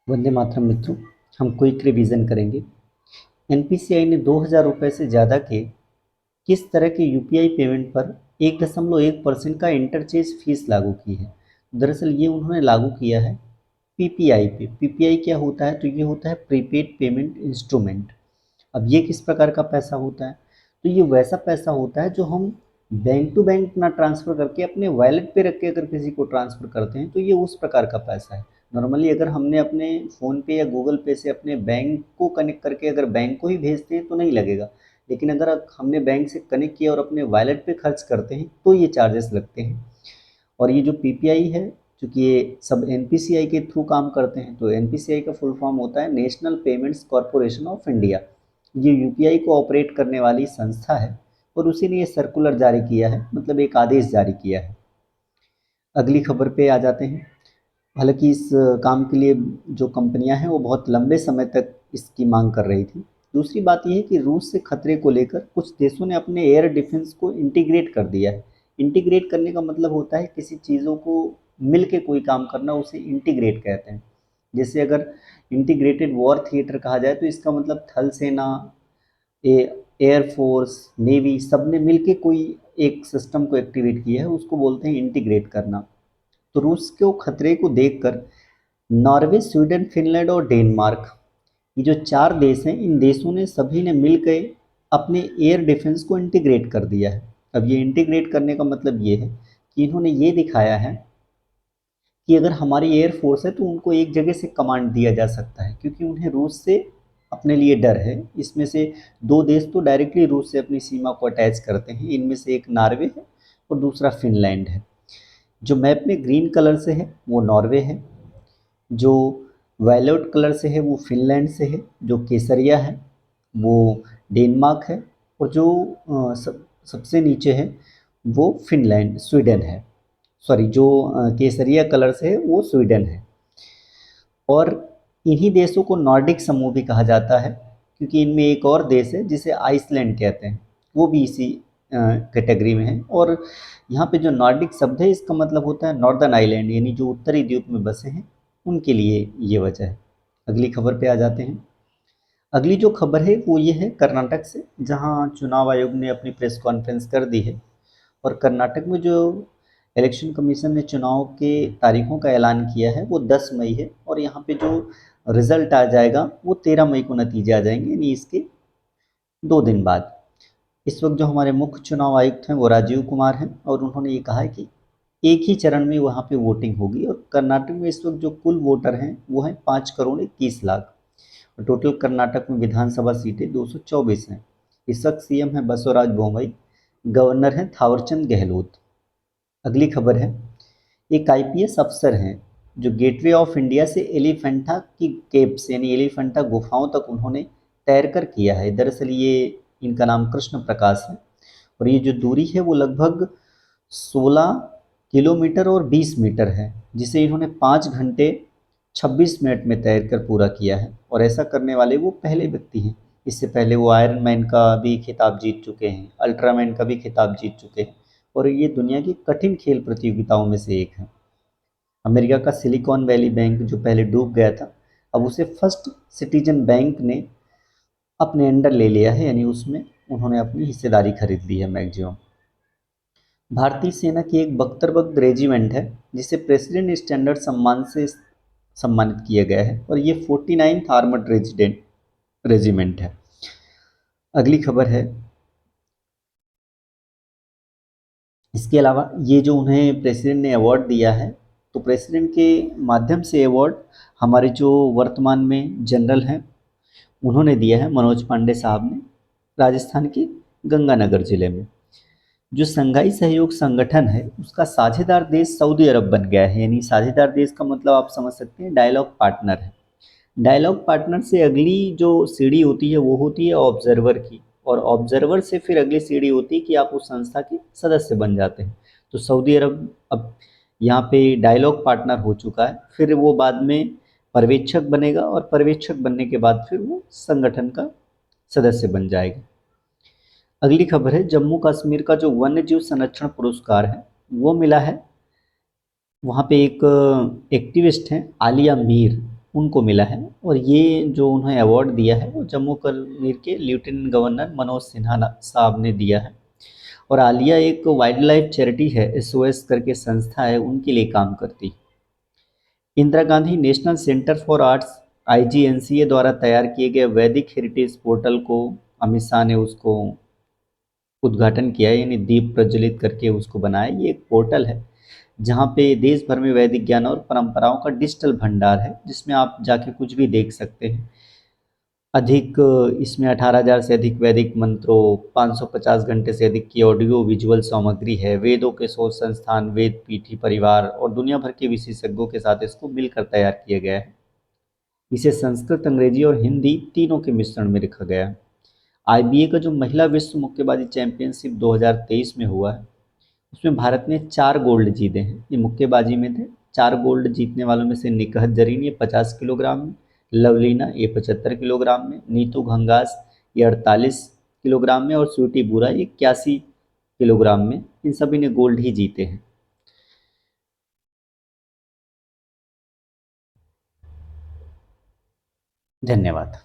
वंदे मातरम मित्रों, हम quick revision करेंगे। एनपीसीआई ने 2000 रुपये से ज़्यादा के किस तरह के यूपीआई पेमेंट पर 1.1% का इंटरचेंज फीस लागू की है। दरअसल ये उन्होंने लागू किया है पीपीआई पे। पीपीआई क्या होता है? तो ये होता है प्रीपेड पेमेंट इंस्ट्रूमेंट। अब ये किस प्रकार का पैसा होता है? तो ये वैसा पैसा होता है जो हम बैंक टू बैंक ना ट्रांसफ़र करके अपने वॉलेट पे रख के अगर किसी को ट्रांसफ़र करते हैं तो ये उस प्रकार का पैसा है। नॉर्मली अगर हमने अपने फ़ोन पे या गूगल पे से अपने बैंक को कनेक्ट करके अगर बैंक को ही भेजते हैं तो नहीं लगेगा, लेकिन अगर हमने बैंक से कनेक्ट किया और अपने वॉलेट पे खर्च करते हैं तो ये चार्जेस लगते हैं। और ये जो पीपीआई है, चूँकि ये सब एनपीसीआई के थ्रू काम करते हैं, तो एनपीसीआई का फुल फॉर्म होता है national payments corporation of India. ये यूपीआई को ऑपरेट करने वाली संस्था है और उसी ने ये सर्कुलर जारी किया है, मतलब एक आदेश जारी किया है। अगली खबर पे आ जाते हैं। हालांकि इस काम के लिए जो कंपनियां हैं वो बहुत लंबे समय तक इसकी मांग कर रही थी। दूसरी बात यह है कि रूस से खतरे को लेकर कुछ देशों ने अपने एयर डिफेंस को इंटीग्रेट कर दिया है। इंटीग्रेट करने का मतलब होता है किसी चीज़ों को मिल के कोई काम करना, उसे इंटीग्रेट कहते हैं। जैसे अगर इंटीग्रेटेड वॉर थिएटर कहा जाए तो इसका मतलब थल सेना, एयरफोर्स, नेवी सब ने मिल के कोई एक सिस्टम को एक्टिवेट किया है, उसको बोलते हैं इंटीग्रेट करना। तो रूस के खतरे को देखकर नॉर्वे, स्वीडन, फिनलैंड और डेनमार्क, ये जो 4 देश हैं, इन देशों ने सभी ने मिलकर अपने एयर डिफेंस को इंटीग्रेट कर दिया है। अब ये इंटीग्रेट करने का मतलब ये है कि इन्होंने ये दिखाया है कि अगर हमारी एयर फोर्स है तो उनको एक जगह से कमांड दिया जा सकता है, क्योंकि उन्हें रूस से अपने लिए डर है। इसमें से 2 देश तो डायरेक्टली रूस से अपनी सीमा को अटैच करते हैं, इनमें से एक नॉर्वे है और दूसरा फिनलैंड है। जो मैप में ग्रीन कलर से है वो नॉर्वे है, जो वायलेट कलर से है वो फिनलैंड से है, जो केसरिया है वो डेनमार्क है और जो सबसे नीचे है वो फिनलैंड स्वीडन है। सॉरी, जो केसरिया कलर से है वो स्वीडन है। और इन्हीं देशों को नॉर्डिक समूह भी कहा जाता है, क्योंकि इनमें एक और देश है जिसे आइसलैंड कहते हैं, वो भी इसी कैटेगरी में है। और यहाँ पे जो नॉर्डिक शब्द है इसका मतलब होता है नॉर्दर्न आइलैंड, यानी जो उत्तरी द्वीप में बसे हैं उनके लिए ये वजह है। अगली खबर पे आ जाते हैं। अगली जो खबर है वो ये है कर्नाटक से, जहाँ चुनाव आयोग ने अपनी प्रेस कॉन्फ्रेंस कर दी है। और कर्नाटक में जो इलेक्शन कमीशन ने चुनाव के तारीखों का ऐलान किया है वो 10 मई है, और यहाँ पे जो रिजल्ट आ जाएगा वो 13 मई को नतीजे आ जाएंगे, यानी इसके 2 दिन बाद। इस वक्त जो हमारे मुख्य चुनाव आयुक्त हैं वो राजीव कुमार हैं, और उन्होंने ये कहा है कि एक ही चरण में वहाँ पे वोटिंग होगी। और कर्नाटक में इस वक्त जो कुल वोटर हैं वो हैं 5 करोड़ 21 लाख। और टोटल कर्नाटक में विधानसभा सीटें 224 हैं। इस वक्त सीएम है बसवराज बोम्मई, गवर्नर हैं थावरचंद गहलोत। अगली खबर है, एक आईपीएस अफसर हैं जो गेटवे ऑफ इंडिया से एलिफेंटा की केव्स यानी एलिफेंटा गुफाओं तक उन्होंने तैरकर किया है। दरअसल ये इनका नाम कृष्ण प्रकाश है, और ये जो दूरी है वो लगभग 16 किलोमीटर और 20 मीटर है, जिसे इन्होंने 5 घंटे 26 मिनट में तैरकर पूरा किया है। और ऐसा करने वाले वो पहले व्यक्ति हैं। इससे पहले वो आयरन मैन का भी खिताब जीत चुके हैं, अल्ट्रामैन का भी खिताब जीत चुके हैं, और ये दुनिया की कठिन खेल प्रतियोगिताओं में से एक है। अमेरिका का सिलिकॉन वैली बैंक जो पहले डूब गया था, अब उसे फर्स्ट सिटीजन बैंक ने अपने अंडर ले लिया है, यानी उसमें उन्होंने अपनी हिस्सेदारी खरीद ली है मैक्सिमम। भारतीय सेना की एक बख्तरबख्त रेजिमेंट है जिसे प्रेसिडेंट स्टैंडर्ड सम्मान से सम्मानित किया गया है, और ये 49th आर्मर्ड रेजिमेंट है। अगली खबर है, इसके अलावा ये जो उन्हें प्रेसिडेंट ने अवार्ड दिया है, तो प्रेसिडेंट के माध्यम से अवार्ड हमारे जो वर्तमान में जनरल हैं उन्होंने दिया है, मनोज पांडे साहब ने, राजस्थान के गंगानगर जिले में। जो संघाई सहयोग संगठन है उसका साझेदार देश सऊदी अरब बन गया है, यानी साझेदार देश का मतलब आप समझ सकते हैं डायलॉग पार्टनर है। डायलॉग पार्टनर से अगली जो सीढ़ी होती है वो होती है ऑब्जर्वर की, और ऑब्जर्वर से फिर अगली सीढ़ी होती है कि आप उस संस्था के सदस्य बन जाते हैं। तो सऊदी अरब अब यहाँ पे डायलॉग पार्टनर हो चुका है, फिर वो बाद में पर्यवेक्षक बनेगा, और पर्यवेक्षक बनने के बाद फिर वो संगठन का सदस्य बन जाएगा। अगली खबर है, जम्मू कश्मीर का जो वन्य जीव संरक्षण पुरस्कार है वो मिला है, वहाँ पे एक एक्टिविस्ट हैं आलिया मीर, उनको मिला है। और ये जो उन्हें अवार्ड दिया है वो जम्मू कश्मीर के लेफ्टिनेंट गवर्नर मनोज सिन्हा साहब ने दिया है। और आलिया एक वाइल्ड लाइफ चैरिटी है, एसओएस करके संस्था है, उनके लिए काम करती। Indira Gandhi national centre for arts IGNCA द्वारा तैयार किए गए वैदिक हेरिटेज पोर्टल को अमित शाह ने उसको उद्घाटन किया, यानी दीप प्रज्वलित करके उसको बनाया। ये एक पोर्टल है जहाँ पे देश भर में वैदिक ज्ञान और परंपराओं का डिजिटल भंडार है, जिसमें आप जाके कुछ भी देख सकते हैं। अधिक इसमें 18,000 से अधिक वैदिक मंत्रों, 550 घंटे से अधिक की ऑडियो विजुअल सामग्री है। वेदों के शोध संस्थान, वेद पीठी परिवार और दुनिया भर के विशेषज्ञों के साथ इसको मिलकर तैयार किया गया है। इसे संस्कृत, अंग्रेजी और हिंदी तीनों के मिश्रण में लिखा गया है। आईबीए का जो महिला विश्व मुक्केबाजी चैंपियनशिप 2023 में हुआ है, उसमें भारत ने 4 गोल्ड जीते हैं। ये मुक्केबाजी में थे। 4 गोल्ड जीतने वालों में से निकहत जरीन ये 50 किलोग्राम में, लवलीना ये 75 किलोग्राम में, नीतू घंगास ये 48 किलोग्राम में और स्वीटी बुरा ये 81 किलोग्राम में। इन सभी ने गोल्ड ही जीते हैं। धन्यवाद।